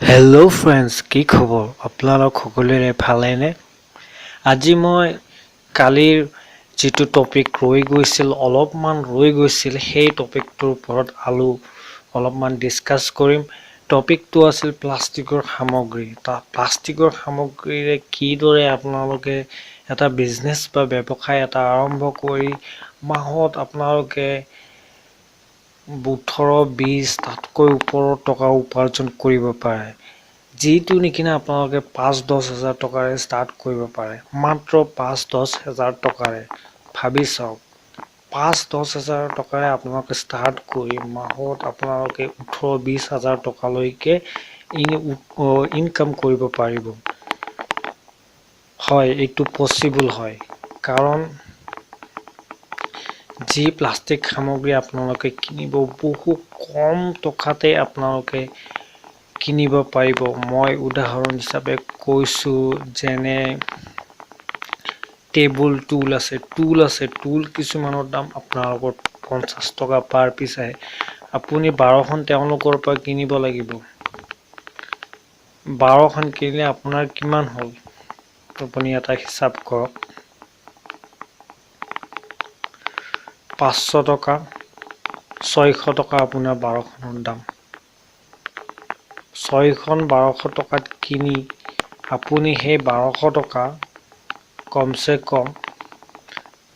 Hello' friends, কি খবৰ? আপোনালোক সকলোৰে ভালেনে? আজি মই কালিৰ যিটো টপিক অলপমান ৰৈ গৈছিল, সেই টপিকটোৰ ওপৰত অলপমান ডিছকাছ কৰিম। টপিকটো আছিল প্লাষ্টিকৰ সামগ্ৰী। প্লাষ্টিকৰ সামগ্ৰীৰে কিদৰে আপোনালোকে এটা বিজনেছ বা ব্যৱসায় এটা আৰম্ভ কৰি মাহত আপোনালোকে 18-20 তাতকৈ ওপৰত টকা উপাৰ্জন কৰিব পাৰে। যিটো নেকি আপোনালোকে 5-10 হাজাৰ টকাৰে ষ্টাৰ্ট কৰিব পাৰে। মাত্ৰ 5-10 হাজাৰ টকাৰে। ভাবি চাওক, 5-10 হাজাৰ টকাৰে আপোনালোকে ষ্টাৰ্ট কৰি মাহত আপোনালোকে 18-20 হাজাৰ টকালৈকে ইনকাম কৰিব পাৰিব। হয়, এইটো পচিবল হয়। কাৰণ যি প্লাষ্টিক সামগ্ৰী আপোনালোকে কিনিব, বহু কম টকাতে আপোনালোকে কিনিব পাৰিব। মই উদাহৰণ হিচাপে কৈছোঁ, যেনে টেবুল টুল আছে। টুল কিছুমানৰ দাম আপোনালোকৰ 50 টকা পাৰ পিচ আহে। আপুনি 12খন তেওঁলোকৰ পৰা কিনিব লাগিব। 12খন কিনিলে আপোনাৰ কিমান হ'ল? আপুনি এটা হিচাপ কৰক। 500 টকা, 600 টকা আপোনাৰ 12খনৰ দাম। 6খন 1200 টকাত কিনি আপুনি সেই 1200 টকা কমচে কম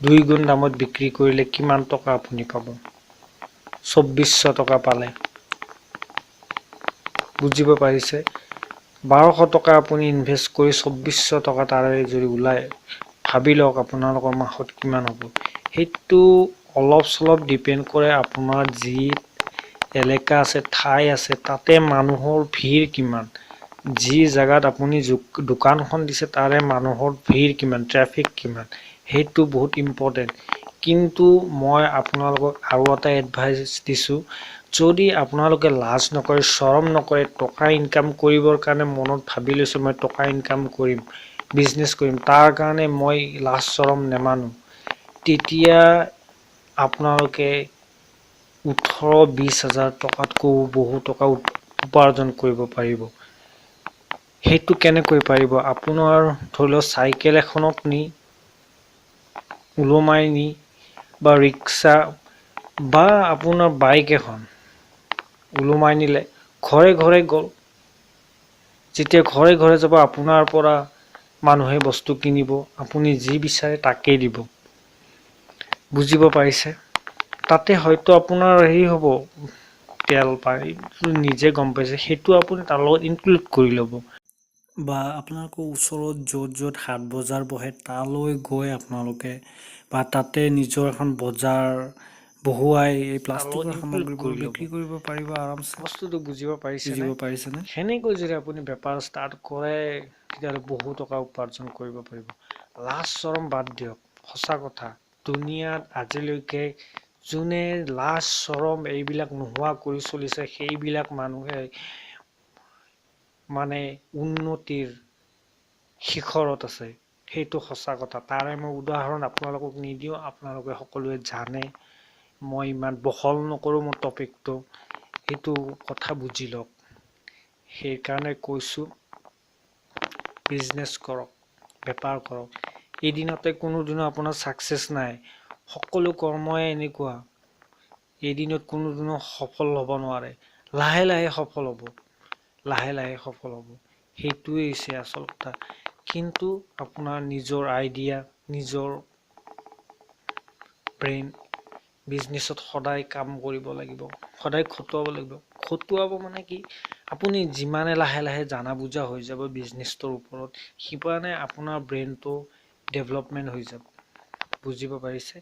2 গুণ দামত বিক্ৰী কৰিলে কিমান টকা আপুনি পাব? 2400 টকা পালে। বুজিব পাৰিছে? 1200 টকা আপুনি ইনভেষ্ট কৰি 2400 টকা তাৰে যদি ওলায়, ভাবি লওক আপোনালোকৰ মাহত কিমান হ'ব। সেইটো অলপ চলপ ডিপেণ্ড কৰে আপোনাৰ যি এলেকা আছে, ঠাই আছে, তাতে মানুহৰ ভিৰ কিমান। যি জেগাত আপুনি দোকানখন দিছে তাৰে মানুহৰ ভিৰ কিমান, ট্ৰেফিক কিমান, সেইটো বহুত ইম্পৰ্টেণ্ট। কিন্তু মই আপোনালোকক আৰু এটা এডভাইচ দিছোঁ, যদি আপোনালোকে লাজ নকৰে, চৰম নকৰে, টকা ইনকাম কৰিবৰ কাৰণে মনত ভাবি লৈছে মই টকা ইনকাম কৰিম, বিজনেছ কৰিম, তাৰ কাৰণে মই লাজ চৰম নেমানো, তেতিয়া আপোনালোকে 18-20 হাজাৰ টকাতকৈও বহু টকা উপাৰ্জন কৰিব পাৰিব। সেইটো কেনেকৈ পাৰিব? আপোনাৰ ধৰি লওক চাইকেল এখনত নি ওলোমাই নি বা ৰিক্সা বা আপোনাৰ বাইক এখন ওলোমাই নিলে, ঘৰে ঘৰে গ'ল। যেতিয়া ঘৰে ঘৰে যাব, আপোনাৰ পৰা মানুহে বস্তু কিনিব, আপুনি যি বিচাৰে তাকেই দিব। বুজিব পাৰিছে? তাতে হয়তো আপোনাৰ হেৰি হ'ব, তেল পায়, নিজে গম পাইছে, সেইটো আপুনি তাৰ লগত ইনক্লুড কৰি ল'ব। বা আপোনালোকৰ ওচৰত য'ত হাট বজাৰ বহে, তালৈ গৈ আপোনালোকে বা তাতে নিজৰ এখন বজাৰ বহুৱাই এই প্লাষ্টিকৰ সামগ্ৰীবোৰ বিক্ৰী কৰিব পাৰিব আৰামছে। বস্তুটো বুজিব পাৰিছেনে? সেনেকৈ যদি আপুনি বেপাৰ ষ্টাৰ্ট কৰে, তেতিয়াহ'লে বহু টকা উপাৰ্জন কৰিব পাৰিব। লাজ চৰম বাদ দিয়ক, সঁচা কথা। দুনিয়াত আজিলৈকে যোনে লাজ চৰম এইবিলাক নোহোৱা কৰি চলিছে, সেইবিলাক মানুহে মানে উন্নতিৰ শিখৰত আছে। সেইটো সঁচা কথা। তাৰে মই উদাহৰণ আপোনালোকক নিদিওঁ, আপোনালোকে সকলোৱে জানে। মই ইমান বহল নকৰোঁ মোৰ টপিকটো, এইটো কথা বুজি লওক। সেইকাৰণে কৈছোঁ, বিজনেছ কৰক, বেপাৰ কৰক। এদিনতে কোনোদিনো আপোনাৰ ছাকচেছ নাই। সকলো কৰ্মই এনেকুৱা, এদিনত কোনোদিনো সফল হ'ব নোৱাৰে। লাহে লাহে সফল হ'ব। লাহে লাহে সফল হ'ব। সেইটোৱেই হৈছে আচল কথা। কিন্তু আপোনাৰ নিজৰ আইডিয়া, নিজৰ ব্ৰেইন, বিজনেছত সদায় কাম কৰিব লাগিব, সদায় খটুৱাব লাগিব। খটুৱাব মানে কি? আপুনি যিমানে লাহে লাহে জানা বুজা হৈ যাব বিজনেছটোৰ ওপৰত, সিমানে আপোনাৰ ব্ৰেইনটো ডেভলপমেণ্ট হৈ যাব। বুজিব পাৰিছে?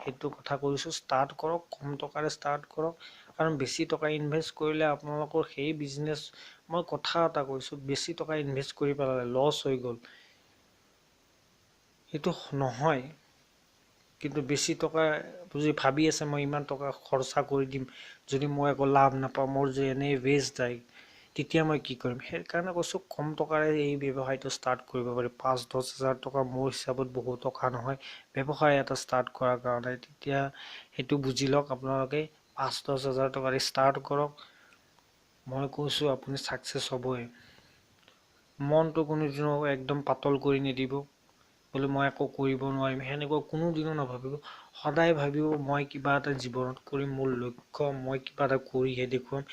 সেইটো কথা কৈছোঁ। ষ্টাৰ্ট কৰক, কম টকাৰে ষ্টাৰ্ট কৰক। কাৰণ বেছি টকা ইনভেষ্ট কৰিলে আপোনালোকৰ সেই বিজনেছ, মই কথা এটা কৈছোঁ, বেছি টকা ইনভেষ্ট কৰি পেলালে, লছ হৈ গ'ল, সেইটো নহয়। কিন্তু বেছি টকা যদি ভাবি আছে মই ইমান টকা খৰচা কৰি দিম, যদি মই একো লাভ নাপাওঁ, মোৰ যে এনেই ৱেষ্ট যায়, তেতিয়া মই কি কৰিম? সেইকাৰণে কৈছোঁ, কম টকাৰে এই ব্যৱসায়টো ষ্টাৰ্ট কৰিব পাৰি। 5-10 হাজাৰ টকা মোৰ হিচাপত বহুত টকা নহয় ব্যৱসায় এটা ষ্টাৰ্ট কৰাৰ কাৰণে। তেতিয়া সেইটো বুজি লওক আপোনালোকে, 5-10 হাজাৰ টকাৰে ষ্টাৰ্ট কৰক। মই কৈছোঁ আপুনি ছাকচেছ হ'বই। মনটো কোনোদিনো একদম পাতল কৰি নিদিব বোলে মই একো কৰিব নোৱাৰিম, সেনেকুৱা কোনোদিনো নাভাবিব। সদায় ভাবিব মই কিবা এটা জীৱনত কৰিম, মোৰ লক্ষ্য মই কিবা এটা কৰিহে দেখুৱাম।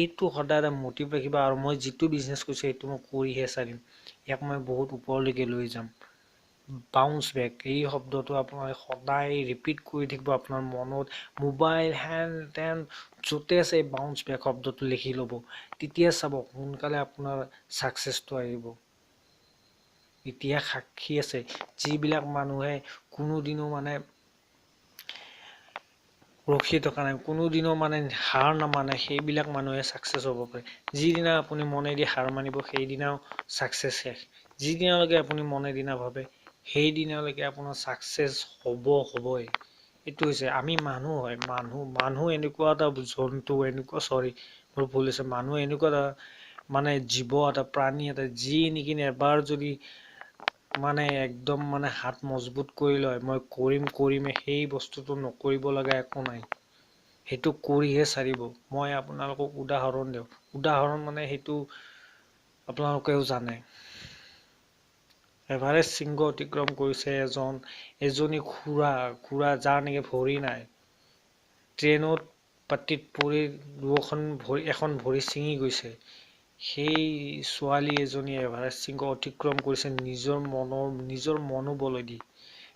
এইটো সদায় এটা মটিভ ৰাখিব, আৰু মই যিটো বিজনেছ কৰিছোঁ সেইটো মই কৰিহে চাৰিম, ইয়াক মই বহুত ওপৰলৈকে লৈ যাম। বাউন্স বেক, এই শব্দটো আপোনাৰ সদায় ৰিপিট কৰি থাকিব আপোনাৰ মনত, মোবাইল হেন তেন য'তে আছে এই বাউন্স বেক শব্দটো লিখি ল'ব। তেতিয়া চাব সোনকালে আপোনাৰ ছাকচেছটো আহিব। ইতিহাস সাক্ষী আছে, যিবিলাক মানুহে কোনোদিনো মানে ৰখি থকা নাই, কোনোদিনো মানে হাৰ নামানে, সেইবিলাক মানুহে ছাকচেছ হ'ব পাৰে। যিদিনা আপুনি মনেদি হাৰ মানিব সেইদিনাও ছাকচেছ শেষ। যিদিনালৈকে আপুনি মনেদি নাভাবে সেইদিনালৈকে আপোনাৰ ছাকচেছ হ'বই। এইটো হৈছে, আমি মানুহ হয়, মানুহ এনেকুৱা এটা জন্তু, মোৰ ভুল হৈছে, মানুহ এনেকুৱা এটা মানে জীৱ এটা, প্ৰাণী এটা, যি নেকি এবাৰ যদি মানে একদম মানে হাত মজবুত কৰি লয়, মই কৰিমে, সেই বস্তুটো নকৰিব লগা একো নাই। সেইটো কৰিহে চাৰিব। মই আপোনালোকক উদাহৰণ দিওঁ, উদাহৰণ মানে সেইটো আপোনালোকেও জানে। এভাৰেষ্ট শৃংগ অতিক্ৰম কৰিছে এজনী খুৰা যাৰ নেকি ভৰি নাই। ট্ৰেইনত পাতিত পৰি এখন ভৰি ছিঙি গৈছে। সেই ছোৱালী এজনীয়ে এভাৰেষ্ট শৃংগ অতিক্ৰম কৰিছে নিজৰ মনোবলেদি।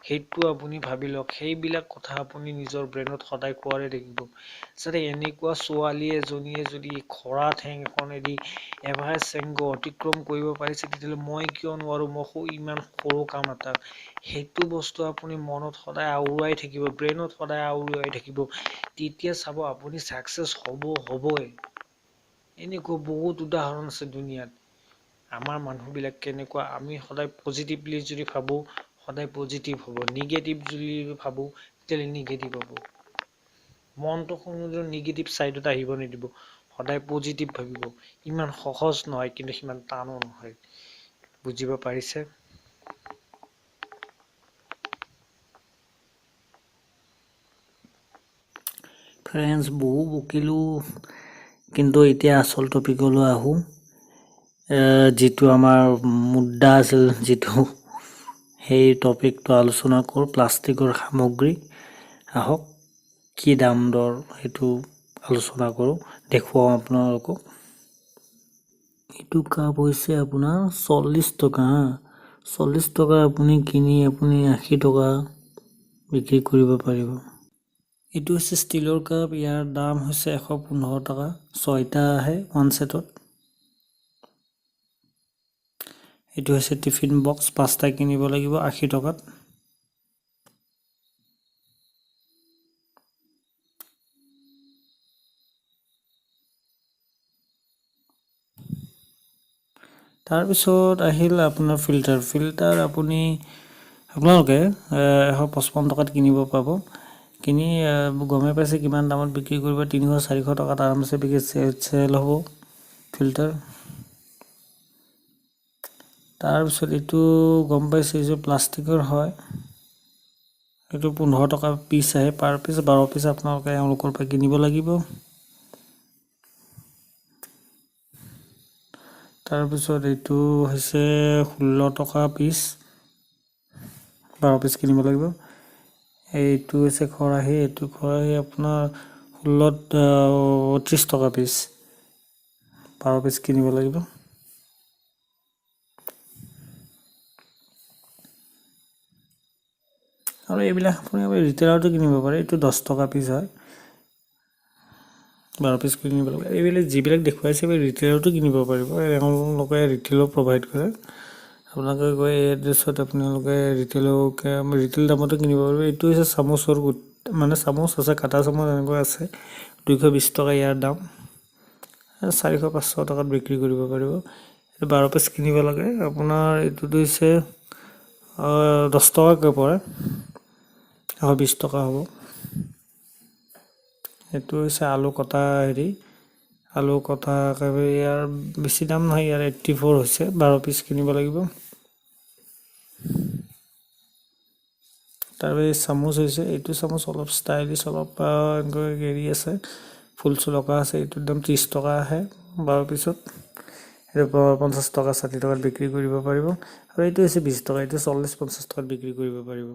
সেইটো আপুনি ভাবি লওক, সেইবিলাক কথা আপুনি নিজৰ ব্ৰেইনত সদায় কোৱাই থাকিব। যাতে এনেকুৱা ছোৱালী এজনীয়ে যদি খৰা ঠেং এখনেদি এভাৰেষ্ট শৃংগ অতিক্ৰম কৰিব পাৰিছে, তেতিয়াহ'লে মই কিয় নোৱাৰো, মই ইমান সৰু কাম এটা। সেইটো বস্তু আপুনি মনত সদায় আউৰাই থাকিব, ব্ৰেইনত সদায় আউৰাই থাকিব। তেতিয়া চাব আপুনি ছাকচেছ হ'বই। এনেকুৱা বহুত উদাহৰণ আছে দুনিয়াত। আমাৰ মানুহবিলাক কেনেকুৱা, আমি সদায় পজিটিভলি যদি ভাবোঁ সদায় পজিটিভ হ'ব, নিগেটিভ যদি ভাবোঁ তেতিয়াহ'লে নিগেটিভ হ'ব। মনটো কোনোদিন নিগেটিভ চাইডত আহিব নিদিব, সদায় পজিটিভ ভাবিব। ইমান সহজ নহয়, কিন্তু সিমান টানো নহয়। বুজিব পাৰিছে? ফ্ৰেণ্ডছ, বহু বকিলোঁ, কিন্তু এতিয়া আচল টপিকলৈ আহোঁ। যিটো আমাৰ মুদ্দা আছিল, সেই টপিকটো আলোচনা কৰোঁ, প্লাষ্টিকৰ সামগ্ৰী। আহক, কি দাম দৰ সেইটো আলোচনা কৰোঁ, দেখুৱাওঁ আপোনালোকক। এইটো কাপ হৈছে আপোনাৰ 40 টকা। 40 টকা আপুনি কিনি 80 টকা বিক্ৰী কৰিব পাৰিব। এইটো হৈছে ষ্টীলৰ কাপ, ইয়াৰ দাম হৈছে 115 টকা। 6টা আহে 1 ছেটত। এইটো হৈছে টিফিন বক্স, 5টা কিনিব লাগিব 80 টকাত। তাৰপিছত আহিল আপোনাৰ ফিল্টাৰ আপোনালোকে 155 টকাত কিনিব পাব। কিনি গমেই পাইছে কিমান দামত বিক্ৰী কৰিব, 300-400 টকাত আৰামছে বিক্ৰী চেল হ'ব ফিল্টাৰ। তাৰপিছত এইটো গম পাইছে, এইযোৰ প্লাষ্টিকৰ হয়। এইটো 15 টকা পিচ আহে, পাৰ পিচ 12 পিচ আপোনালোকে এওঁলোকৰ পৰা কিনিব লাগিব। তাৰপিছত এইটো হৈছে 16 টকা পিচ, 12 পিচ কিনিব লাগিব। এইটো হৈছে খৰাহী, এইটো খৰাহী আপোনাৰ 30 টকা পিচ, 12 পিচ কিনিব লাগিব। আৰু এইবিলাক আপুনি ৰিটেইলাৰতো কিনিব পাৰে, এইটো 10 টকা পিচ হয়, 12 পিচ কিনিব লাগিব। এইবিলাক যিবিলাক দেখুৱাইছে ৰিটেইলাৰতো কিনিব পাৰিব, এওঁলোকে ৰিটেইলো প্ৰভাইড কৰে। আপোনালোকে গৈ এই এড্ৰেছত আপোনালোকে ৰিটেইল দামতো কিনিব পাৰিব। এইটো হৈছে চামুচৰ মানে চামুচ আছে, কাটা চামুচ এনেকুৱা আছে, 220 টকা ইয়াৰ দাম। 400-500 টকাত বিক্ৰী কৰিব পাৰিব। 12 পিচ কিনিব লাগে। আপোনাৰ এইটোতো হৈছে 10 টকাকৈ পৰে, 120 টকা হ'ব। এইটো হৈছে আলু কটা আলু কটা একেবাৰে ইয়াৰ বেছি দাম নহয়, ইয়াৰ 84 হৈছে, 12 পিচ কিনিব লাগিব। তাৰপিছত চামুচ হৈছে, এইটো চামুচ অলপ ষ্টাইলিছ, অলপ এনেকৈ আছে, ফুল চুল অঁকা আছে, এইটোৰ দাম 30 টকা আহে, বাৰ পিছত এইটো 50 টকা 60 টকাত বিক্ৰী কৰিব পাৰিব আৰু এইটো হৈছে 20 টকা, এইটো 40-50 টকাত বিক্ৰী কৰিব পাৰিব।